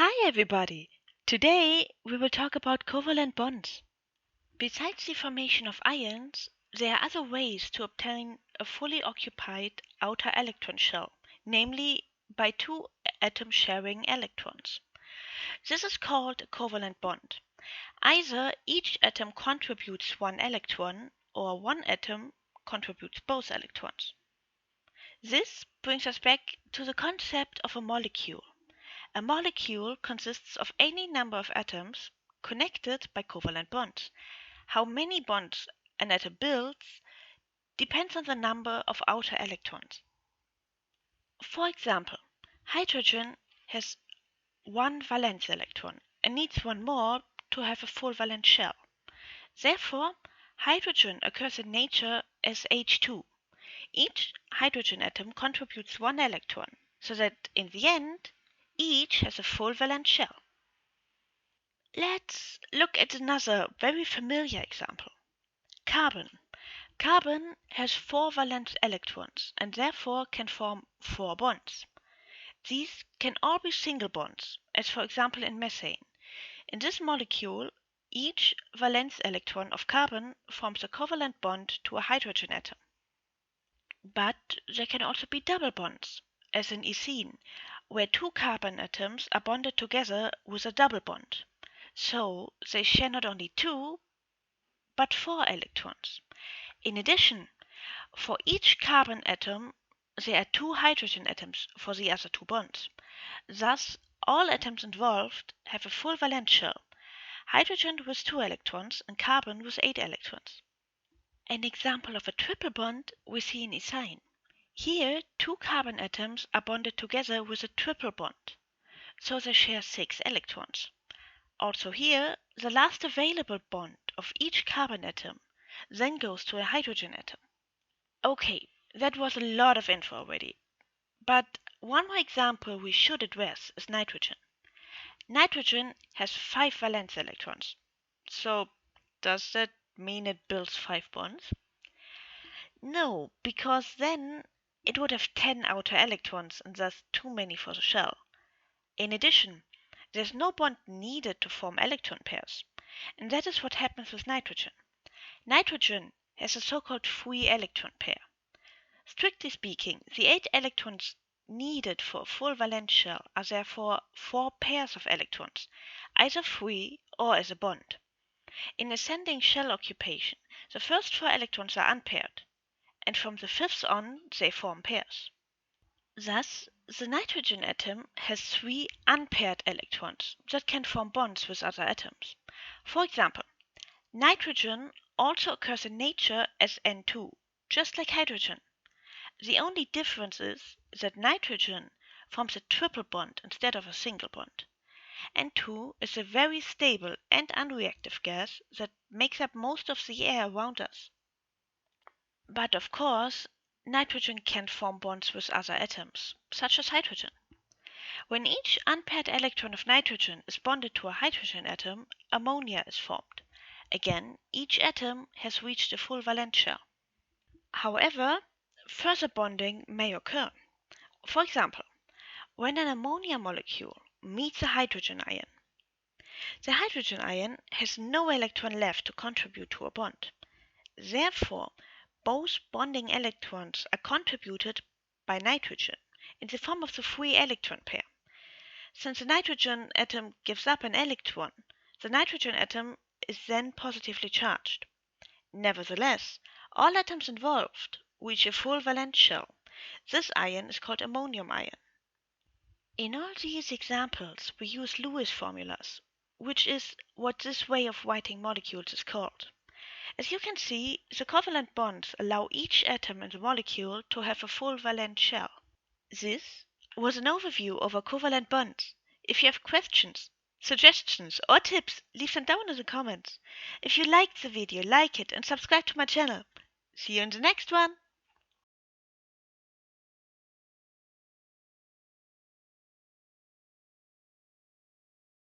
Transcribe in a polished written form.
Hi everybody! Today we will talk about covalent bonds. Besides the formation of ions, there are other ways to obtain a fully occupied outer electron shell, namely by two atoms sharing electrons. This is called a covalent bond. Either each atom contributes one electron or one atom contributes both electrons. This brings us back to the concept of a molecule. A molecule consists of any number of atoms connected by covalent bonds. How many bonds an atom builds depends on the number of outer electrons. For example, hydrogen has one valence electron and needs one more to have a full valence shell. Therefore, hydrogen occurs in nature as H2. Each hydrogen atom contributes one electron, so that in the end, each has a full valence shell. Let's look at another very familiar example. Carbon. Carbon has 4 valence electrons and therefore can form 4 bonds. These can all be single bonds, as for example in methane. In this molecule, each valence electron of carbon forms a covalent bond to a hydrogen atom. But there can also be double bonds, as in ethene, where 2 carbon atoms are bonded together with a double bond. So they share not only 2, but 4 electrons. In addition, for each carbon atom, there are 2 hydrogen atoms for the other 2 bonds. Thus, all atoms involved have a full valence shell, hydrogen with 2 electrons and carbon with 8 electrons. An example of a triple bond we see in ethane. Here, 2 carbon atoms are bonded together with a triple bond, so they share 6 electrons. Also here, the last available bond of each carbon atom then goes to a hydrogen atom. Okay, that was a lot of info already. But one more example we should address is nitrogen. Nitrogen has 5 valence electrons. So does that mean it builds 5 bonds? No, because then it would have 10 outer electrons and thus too many for the shell. In addition, there's no bond needed to form electron pairs, and that is what happens with nitrogen. Nitrogen has a so-called free electron pair. Strictly speaking, the 8 electrons needed for a full valence shell are therefore 4 pairs of electrons, either free or as a bond. In ascending shell occupation, the first 4 electrons are unpaired, and from the 5th on they form pairs. Thus, the nitrogen atom has 3 unpaired electrons that can form bonds with other atoms. For example, nitrogen also occurs in nature as N2, just like hydrogen. The only difference is that nitrogen forms a triple bond instead of a single bond. N2 is a very stable and unreactive gas that makes up most of the air around us. But of course, nitrogen can form bonds with other atoms, such as hydrogen. When each unpaired electron of nitrogen is bonded to a hydrogen atom, ammonia is formed. Again, each atom has reached a full valence shell. However, further bonding may occur. For example, when an ammonia molecule meets a hydrogen ion. The hydrogen ion has no electron left to contribute to a bond. Therefore, both bonding electrons are contributed by nitrogen in the form of the free electron pair. Since the nitrogen atom gives up an electron, the nitrogen atom is then positively charged. Nevertheless, all atoms involved reach a full valence shell. This ion is called ammonium ion. In all these examples, we use Lewis formulas, which is what this way of writing molecules is called. As you can see, the covalent bonds allow each atom in the molecule to have a full valence shell. This was an overview over covalent bonds. If you have questions, suggestions or tips, leave them down in the comments. If you liked the video, like it and subscribe to my channel. See you in the next one!